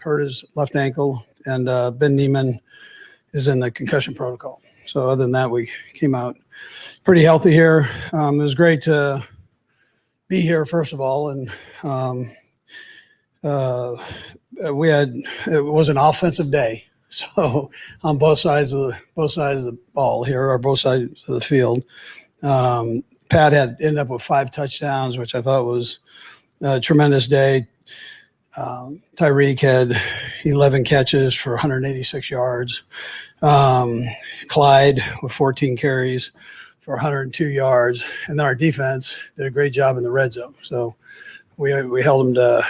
hurt his left ankle, and Ben Neiman is in the concussion protocol. So other than that, we came out pretty healthy here. It was great to be here, first of all, and it was an offensive day. So on both sides of the ball here, or both sides of the field, Pat ended up with 5 touchdowns, which I thought was a tremendous day. Tyreek had 11 catches for 186 yards. Clyde with 14 carries for 102 yards. And then our defense did a great job in the red zone. So we held them to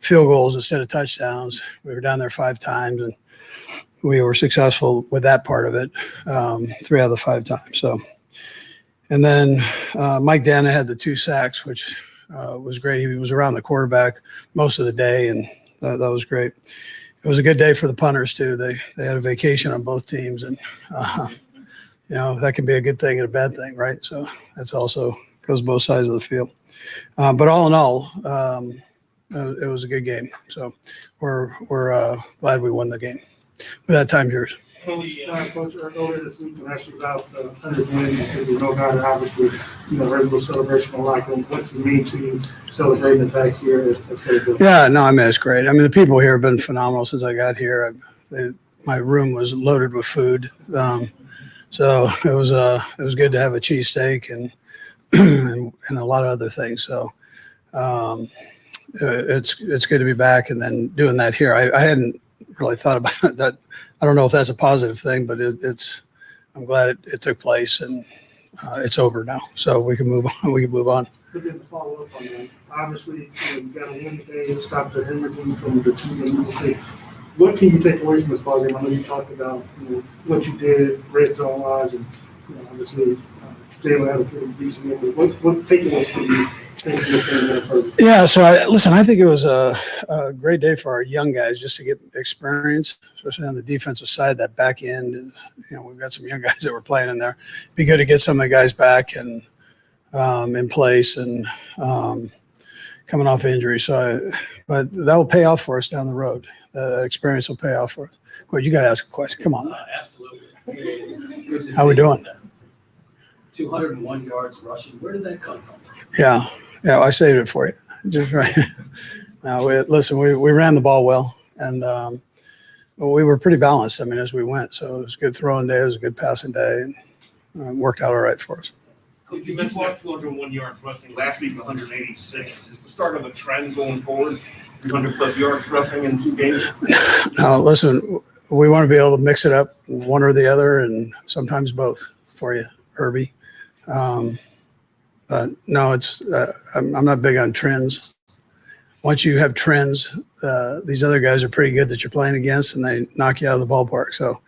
field goals instead of touchdowns. We were down there 5 times, and we were successful with that part of it 3 out of the 5 times. So, and then Mike Dana had the 2 sacks, which was great. He was around the quarterback most of the day, and that was great. It was a good day for the punters too. They had a vacation on both teams, and that can be a good thing and a bad thing, right? So that's also goes both sides of the field. But all in all, it was a good game. So we're glad we won the game. With that, time yours. Coach, earlier this week, when asked you about the 100 wins, you said you know about it. Obviously, regular celebration in the locker room. What's it mean to you celebrating it back here? Yeah, no, I mean, it's great. I mean, the people here have been phenomenal since I got here. My room was loaded with food. So it was good to have a cheesesteak and a lot of other things. So it's good to be back, and then doing that here. I hadn't really thought about that. I don't know if that's a positive thing, but I'm glad it took place, and it's over now. So we can move on. We can move on. But then to follow up on that, obviously you got a win today and stop the hemorrhaging from the team. What can you take away from this ball game? I know you talked about what you did red zone wise, and obviously Jalen had a pretty decent game. What takeaways for you? Yeah, so I think it was a great day for our young guys just to get experience, especially on the defensive side, that back end. We've got some young guys that were playing in there. It'd be good to get some of the guys back and in place and coming off injury. But that will pay off for us down the road. That experience will pay off for us. Well, you got to ask a question. Come on. Absolutely. How we doing? 201 yards rushing. Where did that come from? Yeah, I saved it for you. Just right. Now, we ran the ball well, and we were pretty balanced. I mean, as we went, so it was a good throwing day. It was a good passing day, and it worked out all right for us. You mentioned that 201 yards rushing last week, 186. Is the start of a trend going forward? 300 plus yards rushing in 2 games. No, listen, we want to be able to mix it up, one or the other, and sometimes both for you, Herbie. But no, I'm not big on trends. Once you have trends, these other guys are pretty good that you're playing against, and they knock you out of the ballpark. So,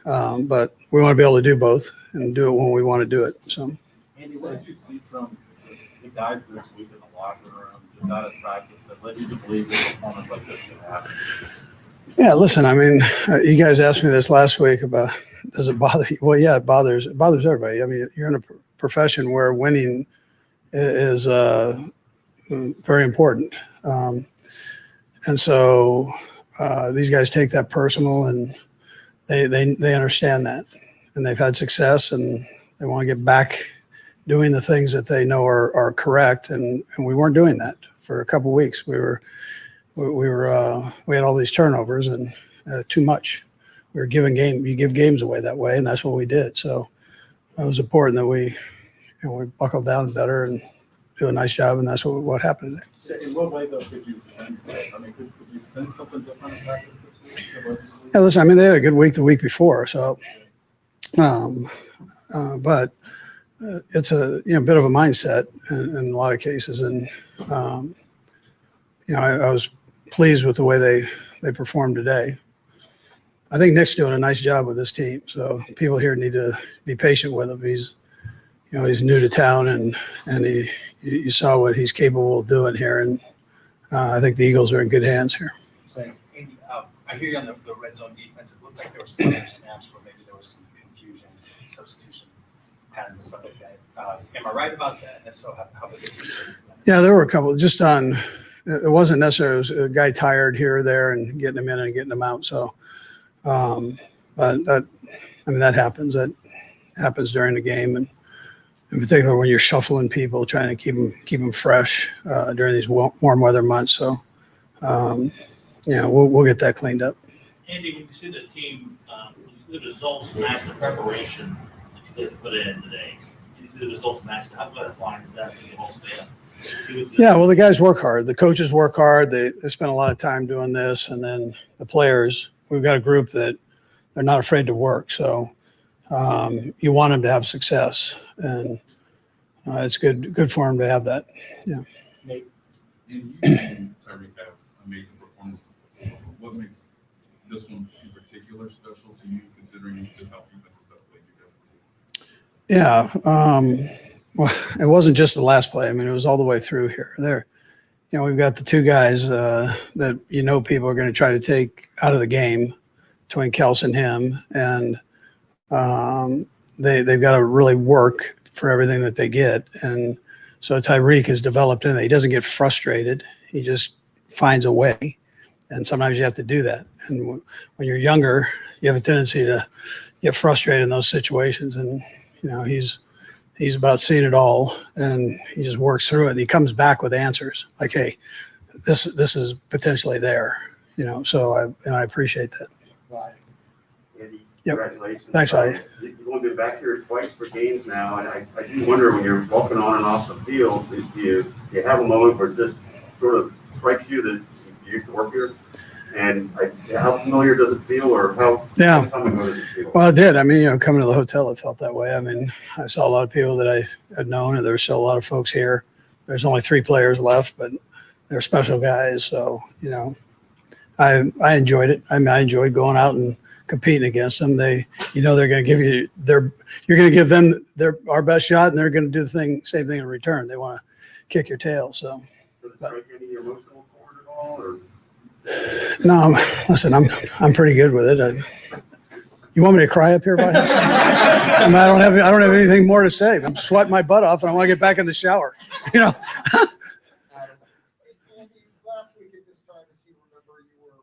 but we want to be able to do both and do it when we want to do it. So, Andy, what did you see from the guys this week in the locker room, just out of practice, that led you to believe that a performance like this could happen? Yeah, listen, I mean, you guys asked me this last week about, does it bother you? Well, yeah, it bothers everybody. I mean, you're in a profession where winning is very important. And so these guys take that personal, and they understand that, and they've had success, and they want to get back doing the things that they know are correct. And we weren't doing that for a couple of weeks. We had all these turnovers and too much. We were you give games away that way, and that's what we did. So it was important that we buckled down better and do a nice job, and that's what happened today. So in what way, though, could you sense it? I mean, could you sense something different in practice this week? Yeah, listen, I mean, they had a good week the week before, so but it's a bit of a mindset in a lot of cases, and I was pleased with the way they performed today. I think Nick's doing a nice job with this team, so people here need to be patient with him. He's new to town, and you saw what he's capable of doing here, and I think the Eagles are in good hands here. So, Andy, I hear you on the red zone defense. It looked like there were some other snaps where maybe there was some confusion, substitution patterns and stuff like that. Am I right about that? And if so, how big a concern is that? Yeah, there were a couple just on it wasn't necessarily it was a guy tired here or there and getting him in and getting him out. So, but that happens. That happens during the game, and in particular when you're shuffling people, trying to keep them fresh during these warm weather months. So, we'll get that cleaned up. Andy, when you see the team, when you see the results match the preparation that you guys put in today, you see the results match, how gratifying is that for the whole staff? Yeah, well, the guys work hard. The coaches work hard. They spend a lot of time doing this, and then the players. We've got a group that they're not afraid to work. So you want them to have success, and it's good for them to have that. Yeah. And you and Tyreek have amazing performances before. What makes this one in particular special to you, considering just how defenses have played you guys? Yeah. Well, it wasn't just the last play. I mean, it was all the way through here. We've got the two guys that people are going to try to take out of the game between Kels and him, and they've got to really work for everything that they get. And so Tyreek has developed in that. He doesn't get frustrated. He just finds a way. And sometimes you have to do that. And when you're younger, you have a tendency to get frustrated in those situations. And, he's about seeing it all, and he just works through it. And he comes back with answers like, hey, this is potentially there, so I appreciate that. Right. Andy, Yep. congratulations. Thanks, Ollie. You've only been back here twice for games now, and I do wonder when you're walking on and off the field, do you have a moment where it just sort of strikes you that you used to work here? And how familiar does it feel, or how long time ago does it feel? Well, it did. I mean, coming to the hotel, it felt that way. I mean, I saw a lot of people that I had known, and there were still a lot of folks here. There's only 3 players left, but they're special guys. So, I enjoyed it. I mean, I enjoyed going out and competing against them. They're going to give you you're going to give them our best shot, and they're going to do the same thing in return. They want to kick your tail. So, Does it strike any emotional chord at all, or? no, listen, I'm pretty good with it. You want me to cry up here, buddy? I don't have anything more to say. I'm sweating my butt off, and I want to get back in the shower. Andy, last week at this time, if you remember, you were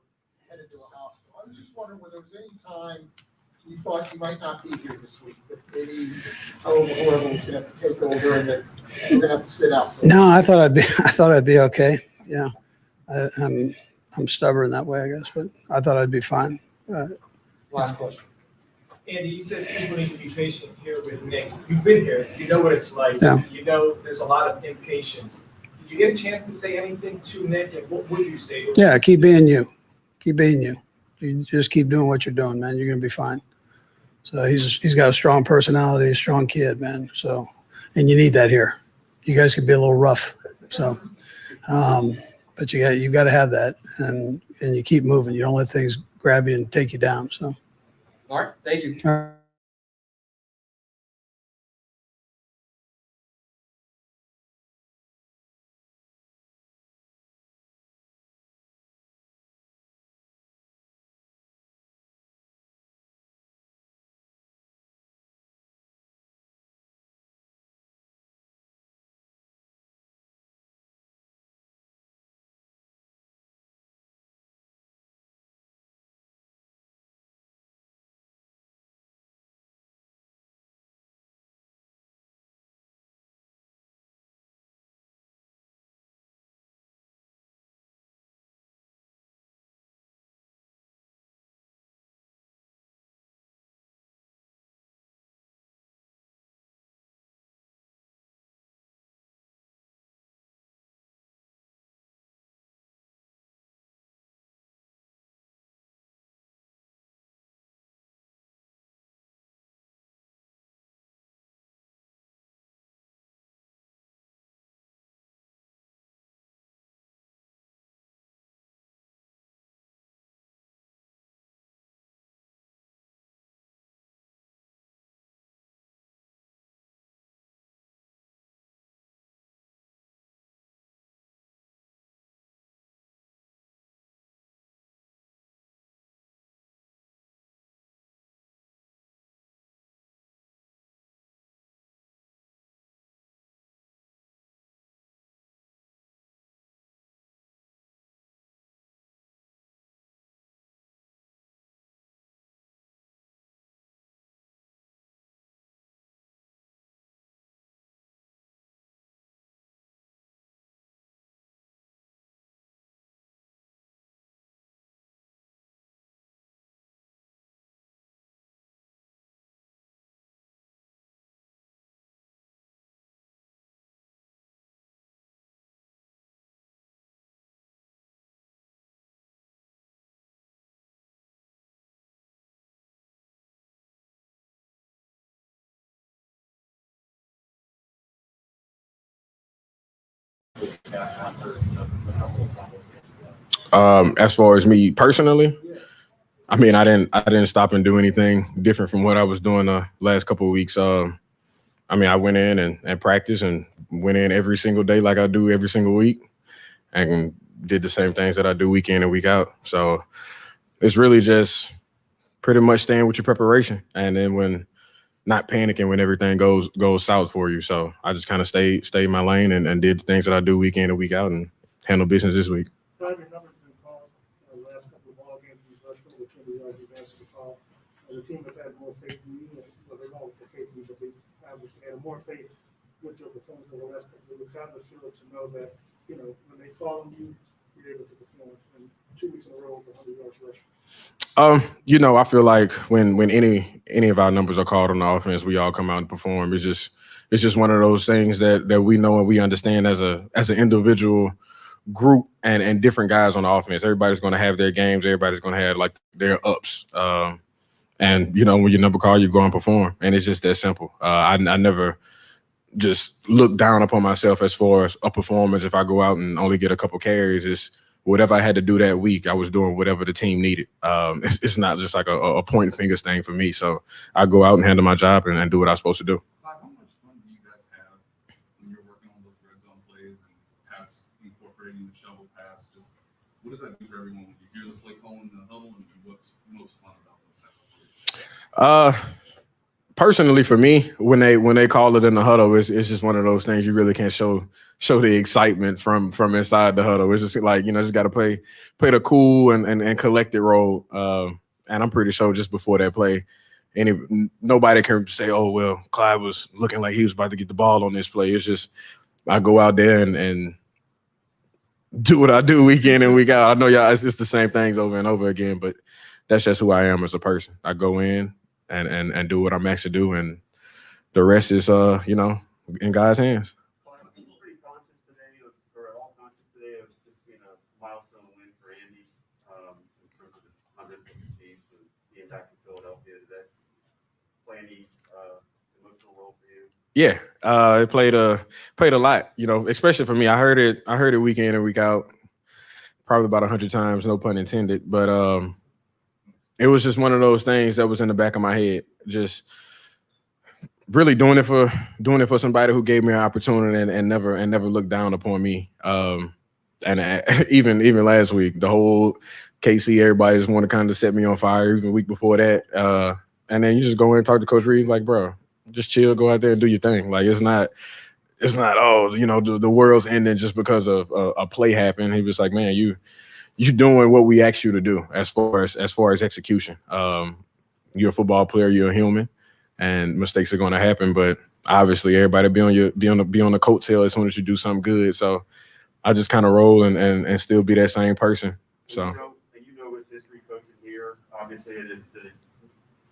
headed to a hospital. I was just wondering whether there was any time you thought you might not be here this week, that maybe horrible was going to have to take over and that you're going to have to sit out. No, I thought I'd be okay. Yeah, I'm stubborn that way, I guess, but I thought I'd be fine. Last question. Andy, you said people need to be patient here with Nick. You've been here. You know what it's like. Yeah. There's a lot of impatience. Did you get a chance to say anything to Nick, and what would you say to him? Yeah, keep being you. Keep being you. You just keep doing what you're doing, man. You're gonna be fine. So he's got a strong personality, a strong kid, man. So, and you need that here. You guys can be a little rough. So, but you got to have that, and you keep moving. You don't let things grab you and take you down. So. All right, thank you. All right. after the couple of times? As far as me personally, I mean, I didn't stop and do anything different from what I was doing the last couple of weeks. I mean, I went in and practiced and went in every single day like I do every single week, and did the same things that I do week in and week out. So it's really just pretty much staying with your preparation, and then when not panicking when everything goes south for you. So I just kind of stayed in my lane and did the things that I do week in and week out and handle business this week. Five, your number's been called, last couple of ball games, you rushed over 20 yards, you answered the call. And the team has had more faith in you, well, they've always had faith in you, but they obviously had more faith with your performance over the last couple of weeks. How does it feel to know that, you know, when they call on you, you're able to perform, and 2 weeks in a row with 100 yards rushing? You know, I feel like when any of our numbers are called on the offense, we all come out and perform. It's just one of those things that we know and we understand as an individual group and different guys on the offense. Everybody's going to have their games. Everybody's going to have like their ups. And you know, when your number call, you go and perform, and it's just that simple. I never just look down upon myself as far as a performance. If I go out and only get a couple carries, it's whatever I had to do that week, I was doing whatever the team needed. It's not just like a point fingers thing for me. So I go out and handle my job and do what I'm supposed to do. How much fun do you guys have when you're working on those red zone plays and pass incorporating the shovel pass? Just what does that do for everyone when you hear the play call in the huddle, and what's most fun about those type of plays? Personally, for me, when they call it in the huddle, it's just one of those things you really can't show the excitement from inside the huddle. It's just like, you know, just got to play the cool and collected role. And I'm pretty sure just before that play, nobody can say, oh, well, Clyde was looking like he was about to get the ball on this play. It's just I go out there and do what I do week in and week out. I know y'all, it's the same things over and over again, but that's just who I am as a person. I go in and do what I'm asked to do, and the rest is you know, in God's hands. Pretty conscious today, or all conscious today of just being a milestone win for Andy, in terms of the 100th of the Chiefs and being back in Philadelphia. Did that play any emotional role for you? Yeah, it played a lot, you know, especially for me. I heard it week in and week out, probably about 100 times, no pun intended. But it was just one of those things that was in the back of my head, just really doing it for somebody who gave me an opportunity and never looked down upon me. And even last week, the whole KC, everybody just wanted to kind of set me on fire. Even the week before that, and then you just go in and talk to Coach Reed, like, bro, just chill, go out there and do your thing. Like it's not oh, you know, the world's ending just because of a play happened. He was like, man, you doing what we asked you to do as far as execution. You're a football player, you're a human, and mistakes are going to happen. But obviously, everybody be on the coattail as soon as you do something good. So I just kind of roll and still be that same person. So you know his history coaching here. Obviously, it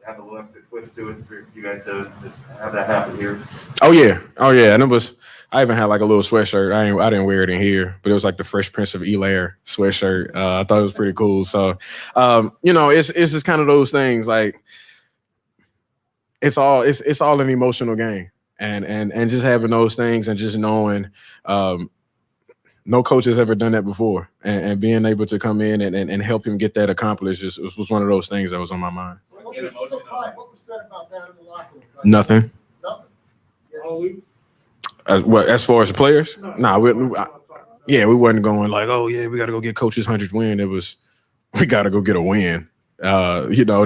have a little extra twist to it for you guys to just have that happen here. Oh yeah, and I even had like a little sweatshirt. I didn't wear it in here, but it was like the Fresh Prince of Bel-Air sweatshirt. I thought it was pretty cool. So, you know, it's just kind of those things. Like it's all an emotional game, and just having those things and just knowing, no coach has ever done that before, and being able to come in and help him get that accomplished was one of those things that was on my mind. So Clyde, what was said about that in the locker room? Nothing. Nothing. All week? As far as the players, we wasn't going like, oh yeah, we got to go get coach's 100th win. It was, we got to go get a win. You know,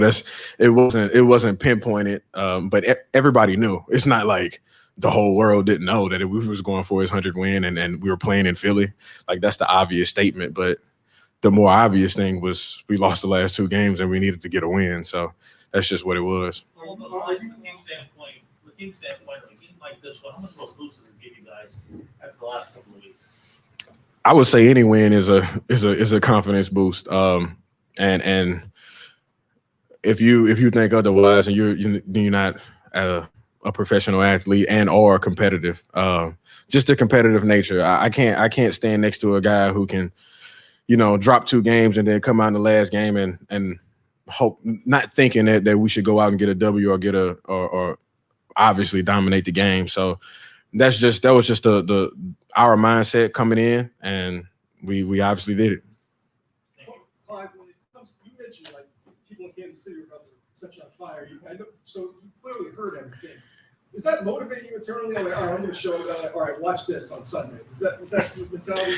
it wasn't pinpointed, but everybody knew. It's not like the whole world didn't know that we was going for his 100th win and we were playing in Philly. Like that's the obvious statement, but the more obvious thing was we lost the last 2 games and we needed to get a win. So that's just what it was. From a team standpoint, a game like this one, how much of a boost does it give you guys after the last couple of weeks? I would say any win is a confidence boost. And if you think otherwise and you're not a professional athlete and or competitive, just the competitive nature. I can't stand next to a guy who can, you know, drop 2 games and then come out in the last game and hope, not thinking that we should go out and get a W or or obviously dominate the game. So that was just our mindset coming in, and we obviously did it. Clyde, when it comes, you mentioned like people in Kansas City are about to set you on fire. So you clearly heard everything. Does that motivate you internally? Like, all right, I'm going to show all right, watch this on Sunday. Is that your mentality?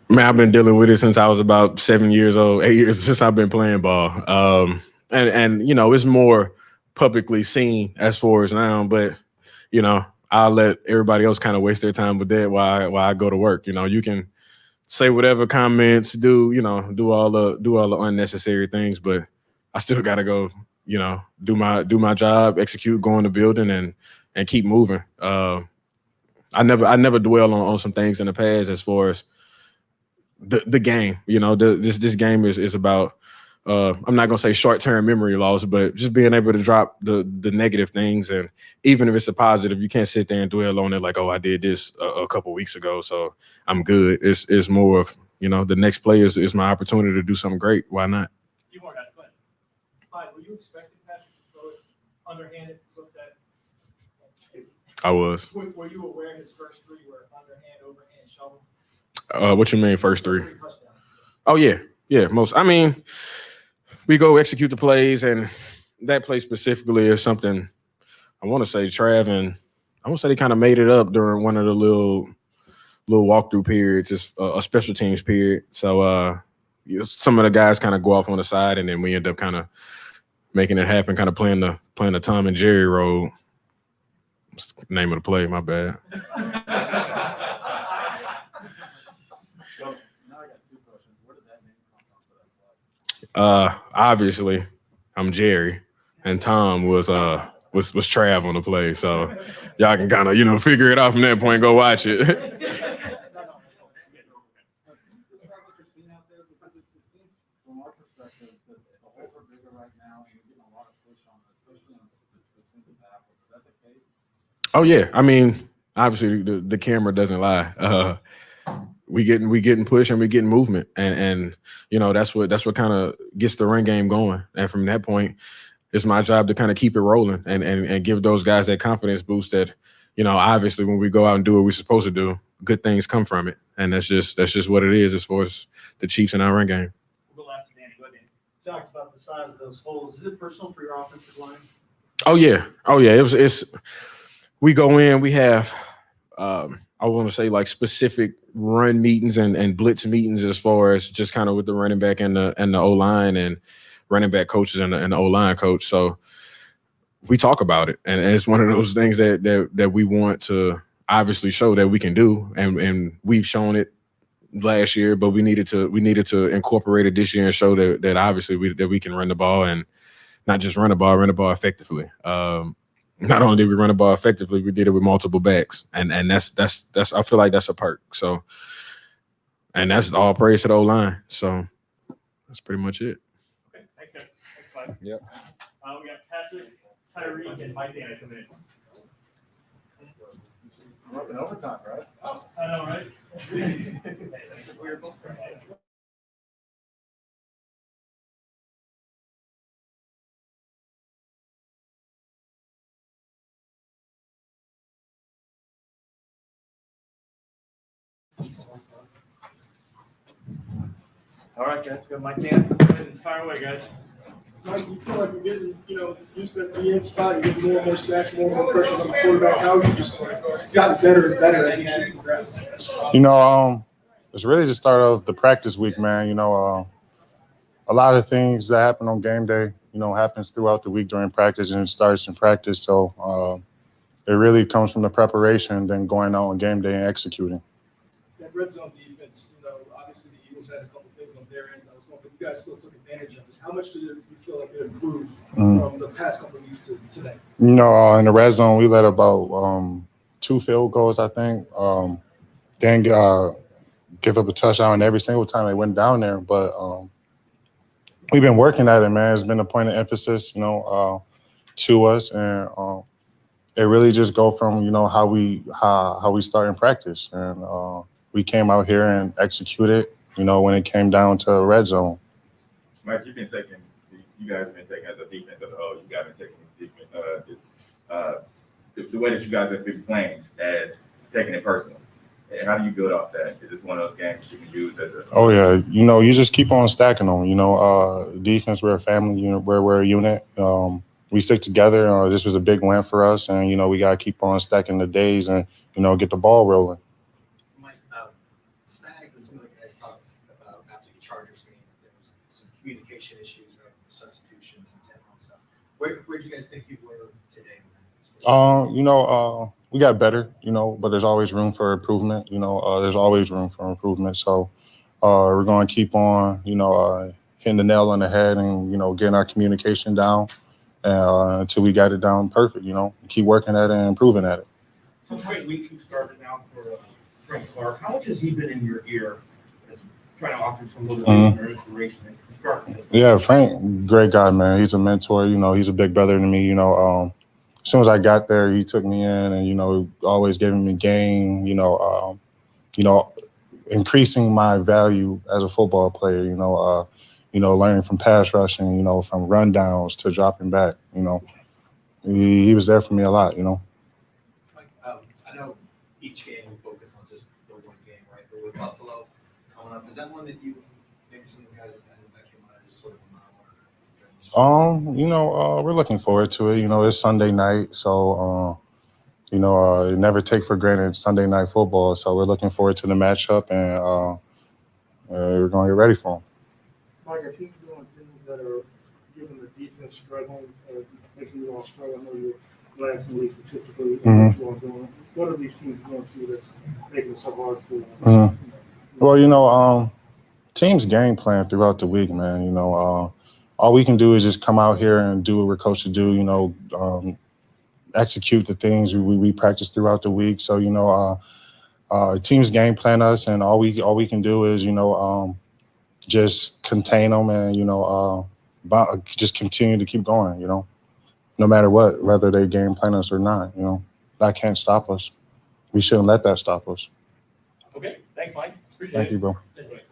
Man, I've been dealing with it since I was about 7 years old, 8 years since I've been playing ball. And you know, it's more publicly seen as far as now, but you know, I'll let everybody else kind of waste their time with that while I go to work. You know, you can say whatever comments, do all the unnecessary things, but I still gotta go, you know, do my job, execute, go in the building and keep moving. I never dwell on some things in the past as far as the game. You know, this game is about I'm not gonna say short-term memory loss, but just being able to drop the negative things, and even if it's a positive, you can't sit there and dwell on it like, oh, I did this a couple weeks ago, so I'm good. It's more of, you know, the next play is my opportunity to do something great. Why not? You more guys, go ahead. Clyde, were you expecting Patrick to throw it underhanded? I was. Were you aware his first three were underhand, overhand, shovel? What you mean first three? Oh yeah. I mean, we go execute the plays, and that play specifically is something I want to say Trav and I want to say they kind of made it up during one of the little walkthrough periods. It's a special teams period. So some of the guys kind of go off on the side, and then we end up kind of making it happen, kind of playing the Tom and Jerry role. What's the name of the play? My bad. Obviously, I'm Jerry, and Tom was Trav on the play. So y'all can kind of, you know, figure it out from that point. Go watch it. From our perspective, the holes are bigger right now, and you're getting a lot of push on this, especially on between the tackles. Is that the case? Oh yeah, I mean, obviously the camera doesn't lie. We getting push and we getting movement, and you know that's what kind of gets the run game going. And from that point, it's my job to kind of keep it rolling and give those guys that confidence boost that, you know, obviously when we go out and do what we're supposed to do, good things come from it, and that's just what it is as far as the Chiefs and our run game. Talked about the size of those holes. Is it personal for your offensive line? Oh yeah. It's we go in. We have I want to say like specific run meetings and blitz meetings as far as just kind of with the running back and the O line and running back coaches and the O line coach. So we talk about it, and it's one of those things that we want to obviously show that we can do, and we've shown it last year, but we needed to incorporate it this year and show that obviously we can run the ball, and not just run the ball effectively. Not only did we run the ball effectively, we did it with multiple backs, and that's I feel like that's a perk. So, and that's all praise to the O-line. So that's pretty much it. Okay, thanks guys. Thanks, Clyde. Yep. We got Patrick, Tyreek, and Mike Dana coming in. We're up in overtime, right? Oh, I know, right? All right, guys, we got Mike Dana. Fire away, guys. Mike, you feel like you're getting, used to the end spot, you're getting more and more sacks, more and more pressure on the quarterback. How have you just gotten better and better as you progress? It's really the start of the practice week, man. A lot of things that happen on game day, happens throughout the week during practice, and it starts in practice. So it really comes from the preparation, then going out on game day and executing. That red zone defense, obviously the Eagles had a couple things on their end, but you guys still took advantage of it. How much did you feel like it improved from the past couple of weeks to today? In the red zone, we let about 2 field goals, I think. Then give up a touchdown every single time they went down there. But we've been working at it, man. It's been a point of emphasis, to us, and it really just go from how we start in practice, and we came out here and executed. When it came down to red zone. Mike, you guys have been taking as a defense as a whole. You guys have been taking this defense, the way that you guys have been playing as taking it personal. And how do you build off that? Is this one of those games you can use as a? Oh yeah, you just keep on stacking them. Defense, we're a family unit, we're a unit. We stick together. This was a big win for us, and we gotta keep on stacking the days and get the ball rolling. Mike, Spags and some of the guys talked about after the Chargers game, there was some communication issues, right, with the substitutions and tempo and stuff. Where do you guys think you were today? We got better, but there's always room for improvement. There's always room for improvement. So we're going to keep on, hitting the nail on the head and, getting our communication down until we got it down perfect, keep working at it and improving at it. So straight weeks you started now for Frank Clark. How much has he been in your ear as trying to offer some motivation or inspiration to start with? Yeah, Frank, great guy, man. He's a mentor. He's a big brother to me. As soon as I got there, he took me in and, always giving me game, increasing my value as a football player, learning from pass rushing, from rundowns to dropping back, he was there for me a lot, Mike, I know each game we focus on just the one game, right? But with Buffalo coming up, is that one that you, maybe some of the guys have had in the back of your mind just sort of we're looking forward to it. It's Sunday night, so never take for granted Sunday night football. So we're looking forward to the matchup, and we're going to get ready for them. Mike, are teams doing things that are giving the defense struggling, making you all struggle? I know you're last in the league statistically. What you all doing? What are these teams doing to you that's making it so hard for them? Well, teams game plan throughout the week, man. All we can do is just come out here and do what we're coached to do. Execute the things we practice throughout the week. So teams game plan us, and all we can do is just contain them and just continue to keep going. No matter what, whether they game plan us or not. That can't stop us. We shouldn't let that stop us. Okay, thanks, Mike. Appreciate Thank it. you, bro. Thanks, Mike.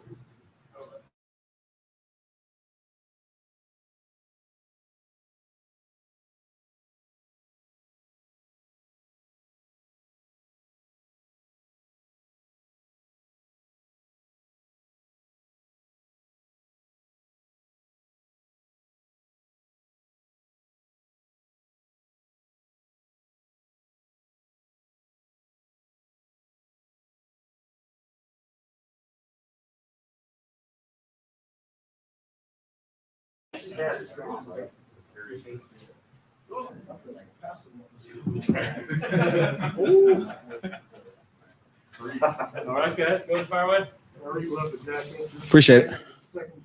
All right, guys, go to Firewood. I already love the jacket. Appreciate it. Second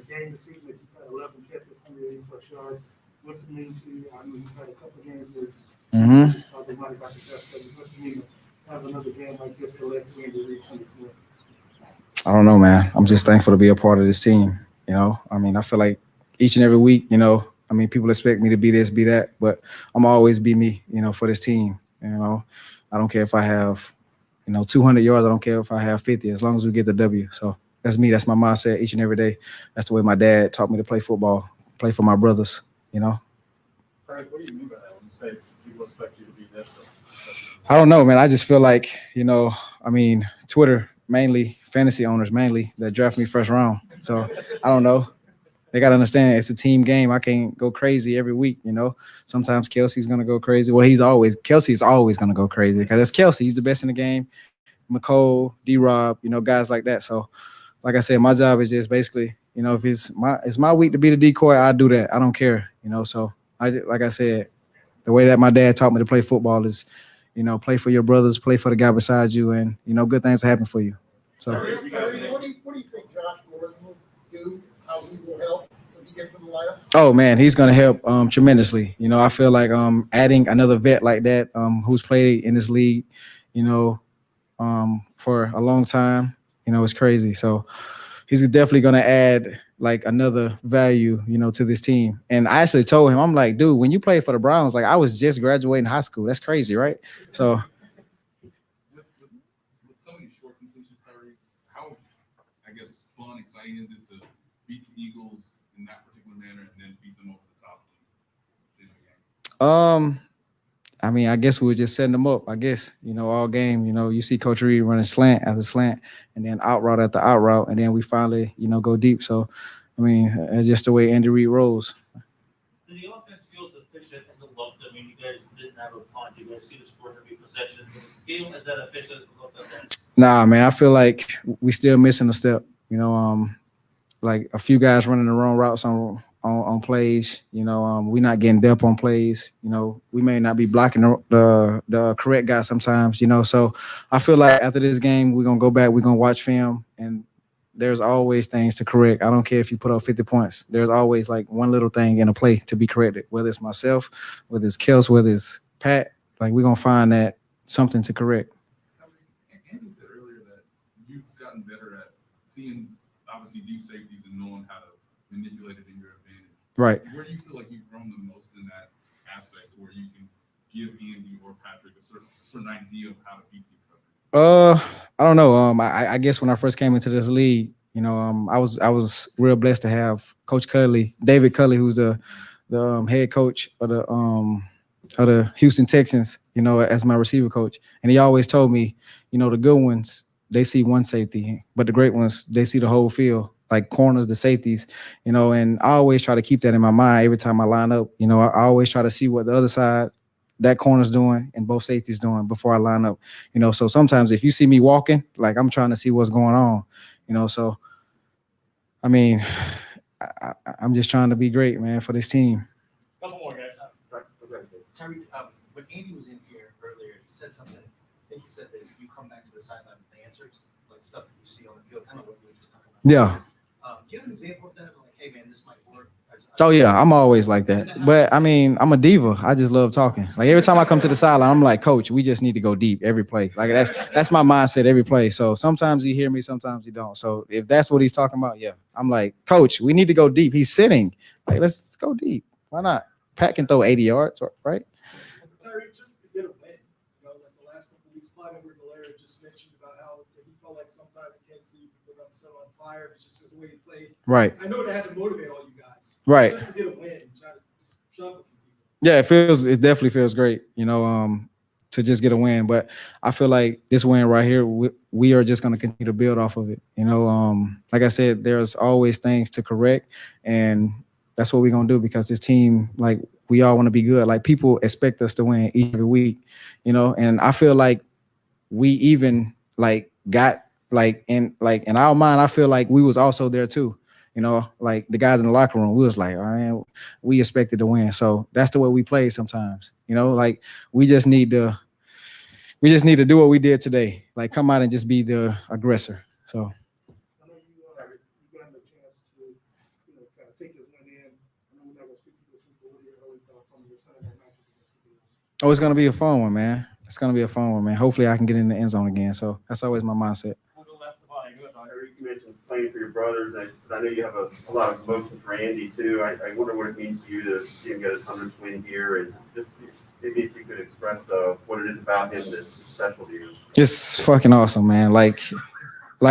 game this season that you had 11 catches, 180 plus yards. What's it mean to you? I know you've had a couple of games where probably might have got the best, but what's it mean to have another game like this to last game to reach 24? I don't know, man. I'm just thankful to be a part of this team. I feel like each and every week, people expect me to be this, be that, but I'm always be me, for this team. I don't care if I have, 200 yards. I don't care if I have 50, as long as we get the W. So that's me. That's my mindset each and every day. That's the way my dad taught me to play football, play for my brothers, Frank, what do you mean by that when you say people expect you to be this? I don't know, man. I just feel like, Twitter, mainly fantasy owners, that draft me first round. So I don't know. They got to understand it's a team game. I can't go crazy every week, Sometimes Kelsey's going to go crazy. Well, Kelsey's always going to go crazy because it's Kelsey. He's the best in the game. McCole, D-Rob, guys like that. So, like I said, my job is just basically, if it's my week to be the decoy, I do that. I don't care, So, like I said, the way that my dad taught me to play football is, play for your brothers, play for the guy beside you, and, good things happen for you. So. What do you think Josh Gordon will do? How he will help when he gets in the lineup? Oh man, he's gonna help tremendously. I feel like adding another vet like that who's played in this league, for a long time, it's crazy. So he's definitely gonna add like another value, to this team. And I actually told him, I'm like, dude, when you played for the Browns, like I was just graduating high school. That's crazy, right? So. With so many short completions, Tyreek, how, I guess, fun, exciting is it to beat the Eagles in that particular manner and then beat them over the top in the game? I mean, I guess we were just setting them up. I guess, all game, you see Coach Reed running slant after slant and then out route after out route. And then we finally, go deep. So, I mean, it's just the way Andy Reid rolls. Did the offense feel as efficient as it looked? I mean, you guys didn't have a punt. You guys see the score every possession. Was the game as that efficient as it looked at that? Nah, man, I feel like we still missing a step. Like a few guys running the wrong routes on plays. We not getting depth on plays. We may not be blocking the correct guy sometimes. So I feel like after this game, we're gonna go back. We're gonna watch film, and there's always things to correct. I don't care if you put up 50 points. There's always like one little thing in a play to be corrected. Whether it's myself, whether it's Kels, whether it's Pat. Like we're gonna find that something to correct. Andy said earlier that you've gotten better at seeing obviously deep safeties and knowing how to manipulate it in your advantage. Right. Where do you feel like you've grown the most in that aspect, where you can give Andy or Patrick a certain idea of how to beat the coverage? I don't know. I guess when I first came into this league, I was real blessed to have Coach Culley, David Culley, who's the head coach of the Houston Texans, as my receiver coach. And he always told me, the good ones, they see one safety, but the great ones, they see the whole field, like corners, the safeties, and I always try to keep that in my mind every time I line up. I always try to see what the other side, that corner's doing and both safeties doing before I line up. So sometimes if you see me walking, like I'm trying to see what's going on, so I mean, I'm just trying to be great, man, for this team. Couple more, guys. Tyreek, when Andy was in here earlier, he said something. I think he said that you come back to the sideline with answers, like stuff that you see on the field, kind of what we were just talking about. Yeah. Do you have an example of that? Like, hey, man, this might work. Oh yeah, I'm always like that. But I mean, I'm a diva. I just love talking. Like every time I come to the sideline, I'm like, Coach, we just need to go deep every play. Like that's my mindset every play. So sometimes you hear me, sometimes you don't. So if that's what he's talking about, yeah, I'm like, Coach, we need to go deep. He's sitting. Like let's go deep. Why not? Pat can throw 80 yards, right? Tyreek, just to get a win, like the last couple of weeks, Clyde Edwards-Helaire just mentioned about how he felt like sometimes he can't see people got set on fire. It's just the way he played. Right. I know that had to motivate all you guys. Right. Just to get a win, try to just shove a few people. Yeah, it definitely feels great, to just get a win. But I feel like this win right here, we are just going to continue to build off of it. Like I said, there's always things to correct, and that's what we're going to do because this team, like, we all want to be good. Like, people expect us to win every week, and I feel like we even, like, got, like, in our mind, I feel like we was also there too. Like the guys in the locker room, we was like, all right, we expected to win. So that's the way we play sometimes. Like we just need to do what we did today. Like come out and just be the aggressor. So I know you got the chance to, kind of take this win in. I know we're not going to speak to this people. What are your early thoughts on your Sunday night match against the Bills? Oh, it's gonna be a fun one, man. It's gonna be a fun one, man. Hopefully I can get in the end zone again. So that's always my mindset. You mentioned playing for your brothers, and I know you have a lot of emotion for Andy too. I wonder what it means to you to see him get his 100th win here, and just maybe if you could express what it is about him that's special to you. It's fucking awesome, man. Like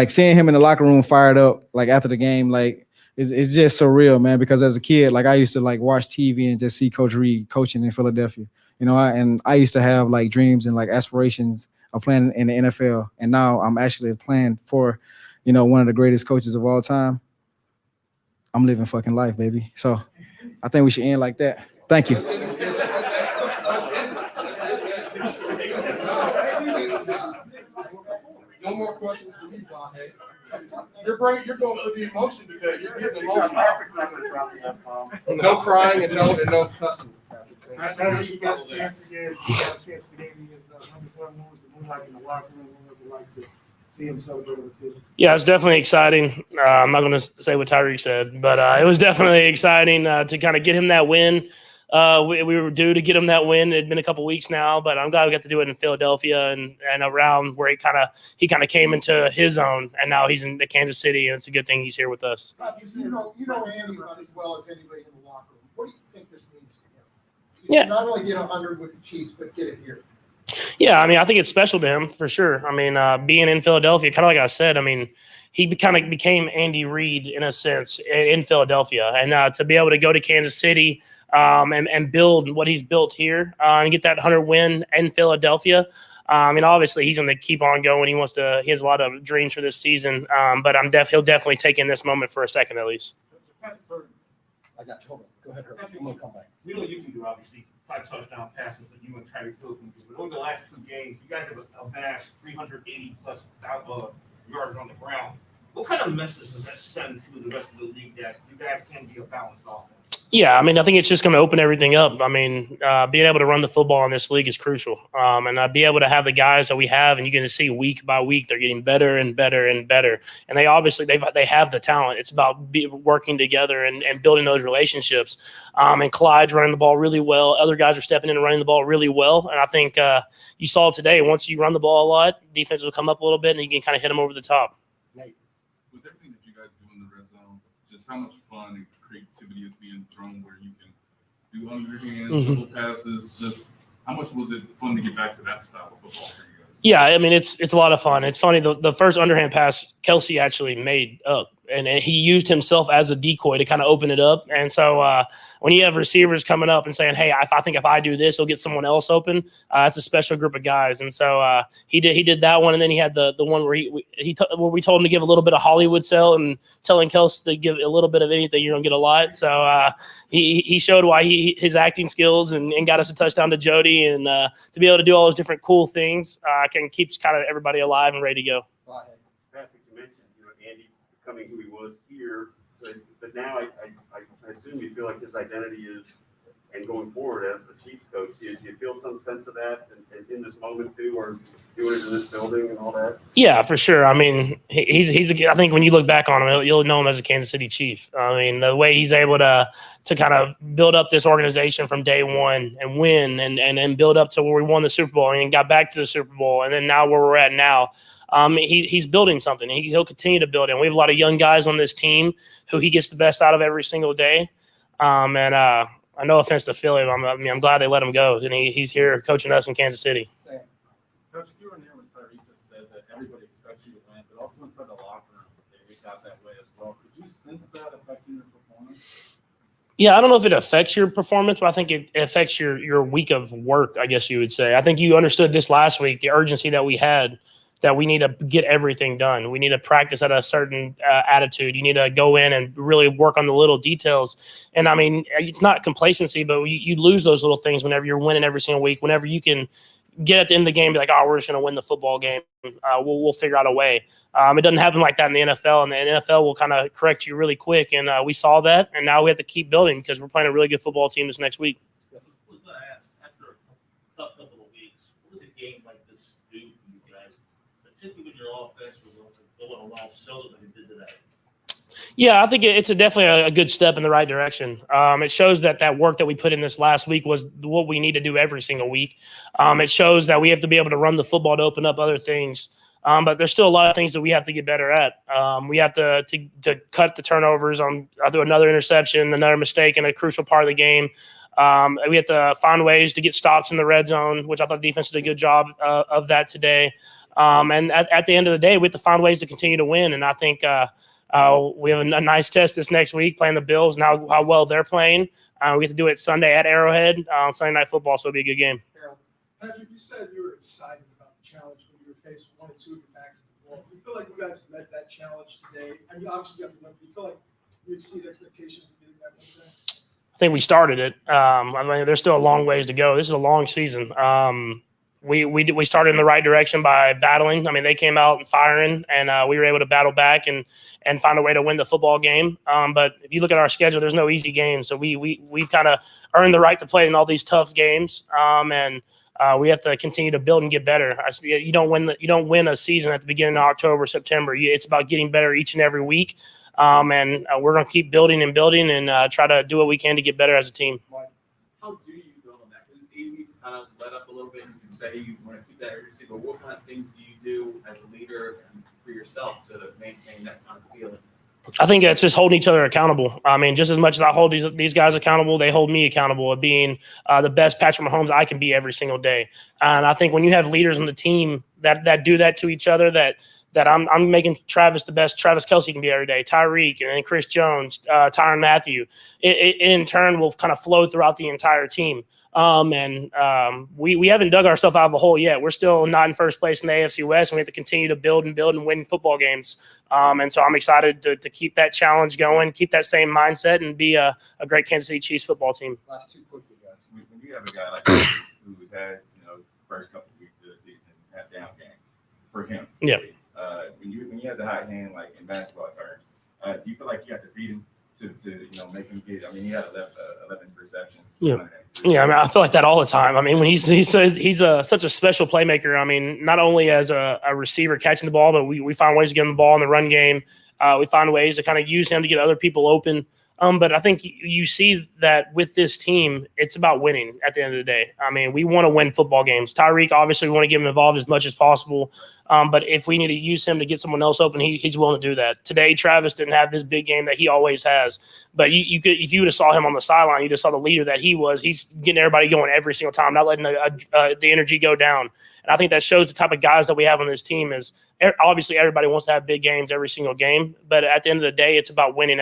seeing him in the locker room fired up, like after the game, like it's just surreal, man. Because as a kid, like I used to like watch TV and just see Coach Reed coaching in Philadelphia. I used to have like dreams and like aspirations of playing in the NFL, and now I'm actually playing for, one of the greatest coaches of all time. I'm living fucking life, baby. So I think we should end like that. Thank you. No more questions for me, Bonnie. You're going for the emotion today. You're getting emotional. No crying and no cussing. You got a chance to get Andy the 100th win. What was the moonlight in the locker room? What was it like to see him celebrate on the field? Yeah, it's definitely exciting. I'm not going to say what Tyreek said, but it was definitely exciting to kind of get him that win. We were due to get him that win. It had been a couple weeks now, but I'm glad we got to do it in Philadelphia and around where he kind of came into his own, and now he's in Kansas City, and it's a good thing he's here with us. You know Andy about as well as anybody in the locker room. What do you think this means to him? Yeah. Not only get 100 with the Chiefs, but get it here. Yeah, I mean, I think it's special to him for sure. I mean, being in Philadelphia, kind of like I said, I mean, he kind of became Andy Reid in a sense in Philadelphia, and to be able to go to Kansas City and build what he's built here and get that 100 win in Philadelphia. I mean, obviously, he's going to keep on going. He wants to. He has a lot of dreams for this season, but he'll definitely take in this moment for a second at least. I got you. Hold on. Go ahead, Herb. I'm gonna come back. We know you can do, obviously, 5 touchdown passes that you and Tyreek Hill can do. But over the last 2 games, you guys have amassed 380 plus yards on the ground. What kind of message does that send to the rest of the league that you guys can be a balanced offense? Yeah, I mean, I think it's just going to open everything up. I mean, being able to run the football in this league is crucial, and be able to have the guys that we have, and you're going to see week by week they're getting better and better and better. And they obviously they have the talent. It's about working together and building those relationships. And Clyde's running the ball really well. Other guys are stepping in and running the ball really well. And I think you saw today. Once you run the ball a lot, defense will come up a little bit, and you can kind of hit them over the top. With everything that you guys do in the red zone, just how much fun and creativity is being thrown where you can do underhand shovel passes? Just how much was it fun to get back to that style of football for you guys? Yeah, I mean, it's a lot of fun. It's funny, the first underhand pass Kelsey actually made up, and he used himself as a decoy to kind of open it up. And so when you have receivers coming up and saying, hey, I think if I do this, he'll get someone else open, it's a special group of guys. And so he did that one, and then he had the one where where we told him to give a little bit of Hollywood sell, and telling Kelsey to give a little bit of anything, you're going to get a lot. So he showed why his acting skills and got us a touchdown to Jody, and to be able to do all those different cool things keeps kind of everybody alive and ready to go. Patrick, you mentioned, Andy becoming who he was here, but now I assume you feel like his identity is, and going forward as the Chiefs coach, do you feel some sense of that in this moment too, or doing it in this building and all that? Yeah, for sure. I mean, I think when you look back on him, you'll know him as a Kansas City Chief. I mean, the way he's able to kind of build up this organization from day one and win and build up to where we won the Super Bowl and got back to the Super Bowl, and then now where we're at now. He's building something. He'll continue to build it. And we have a lot of young guys on this team who he gets the best out of every single day. I no offense to Philly, I'm glad they let him go, and he's here coaching us in Kansas City. Coach, you were near when Tyreek just said that everybody expects you to win, but also inside the locker room, they got that way as well. Could you sense that affecting your performance? Yeah, I don't know if it affects your performance, but I think it affects your week of work, I guess you would say. I think you understood this last week, the urgency that we had, that we need to get everything done. We need to practice at a certain attitude. You need to go in and really work on the little details. And, I mean, it's not complacency, but you lose those little things whenever you're winning every single week, whenever you can get at the end of the game, be like, oh, we're just going to win the football game. We'll figure out a way. It doesn't happen like that in the NFL, and the NFL will kind of correct you really quick. And we saw that, and now we have to keep building because we're playing a really good football team this next week. I was going to ask, after a tough couple of weeks, what does a game like this do for you guys, particularly when your offense was going along so that it did today? Yeah, I think it's definitely a good step in the right direction. It shows that work that we put in this last week was what we need to do every single week. It shows that we have to be able to run the football to open up other things. But there's still a lot of things that we have to get better at. We have to cut the turnovers on another interception, another mistake in a crucial part of the game. We have to find ways to get stops in the red zone, which I thought the defense did a good job of that today. And at the end of the day, we have to find ways to continue to win. And I think we have a nice test this next week playing the Bills and how well they're playing. We have to do it Sunday at Arrowhead on Sunday Night Football, so it'll be a good game. Patrick, you said you were excited about the challenge when you were faced with 1 and 2 attacks at the ball. Do you feel like you guys met that challenge today? And you obviously got the win. Do you feel like you exceeded expectations of getting that win today? I think we started it. I mean, there's still a long ways to go. This is a long season. We started in the right direction by battling. I mean, they came out and firing, and we were able to battle back and find a way to win the football game. But if you look at our schedule, there's no easy games. So we've kind of earned the right to play in all these tough games. And we have to continue to build and get better. You don't win a season at the beginning of October, September. It's about getting better each and every week. And we're going to keep building and try to do what we can to get better as a team. How do you build on that? Because it's easy to kind of let up a little bit and say you want to keep that urgency, but what kind of things do you do as a leader and for yourself to maintain that kind of feeling? I think it's just holding each other accountable. I mean, just as much as I hold these guys accountable, they hold me accountable of being the best Patrick Mahomes I can be every single day. And I think when you have leaders on the team that do that to each other, that I'm making Travis the best Travis Kelce can be every day, Tyreek, and then Chris Jones, Tyrann Mathieu, it in turn will kind of flow throughout the entire team. We haven't dug ourselves out of a hole yet. We're still not in first place in the AFC West, and we have to continue to build and win football games. And so I'm excited to keep that challenge going, keep that same mindset, and be a great Kansas City Chiefs football team. Last two quickly, guys. When you have a guy like that who's had, first couple of weeks of the season, have down game for him. Yeah. When you have the hot hand, like in basketball terms, do you feel like you have to beat him to make him get? I mean, he had 11 receptions. Yeah. Yeah, I mean, I feel like that all the time. I mean, when he says he's such a special playmaker. I mean, not only as a receiver catching the ball, but we find ways to get him the ball in the run game. We find ways to kind of use him to get other people open. But I think you see that with this team, it's about winning at the end of the day. I mean, we want to win football games. Tyreek, obviously, we want to get him involved as much as possible. But if we need to use him to get someone else open, he's willing to do that. Today, Travis didn't have this big game that he always has. But you could, if you would have saw him on the sideline, you just saw the leader that he was. He's getting everybody going every single time, not letting the energy go down. And I think that shows the type of guys that we have on this team is obviously everybody wants to have big games every single game. But at the end of the day, it's about winning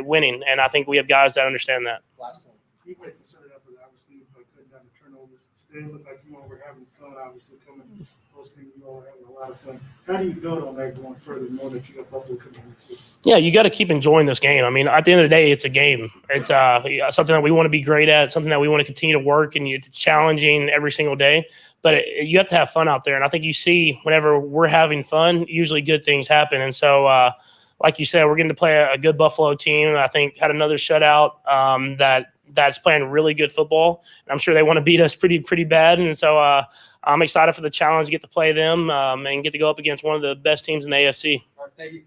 winning. And I think we have guys that understand that. Last one. You made concerted effort, obviously, by cutting down the turnovers. Today it looked like you all were having fun, obviously, coming hosting, you all were having a lot of fun. How do you build on that going further, knowing that you got Buffalo coming in too? Yeah, you got to keep enjoying this game. I mean, at the end of the day, it's a game. It's something that we want to be great at, something that we want to continue to work, and it's challenging every single day. But you have to have fun out there. And I think you see whenever we're having fun, usually good things happen. And so, like you said, we're getting to play a good Buffalo team. I think had another shutout that's playing really good football. And I'm sure they want to beat us pretty bad. And so I'm excited for the challenge to get to play them and get to go up against one of the best teams in the AFC. All right, thank you.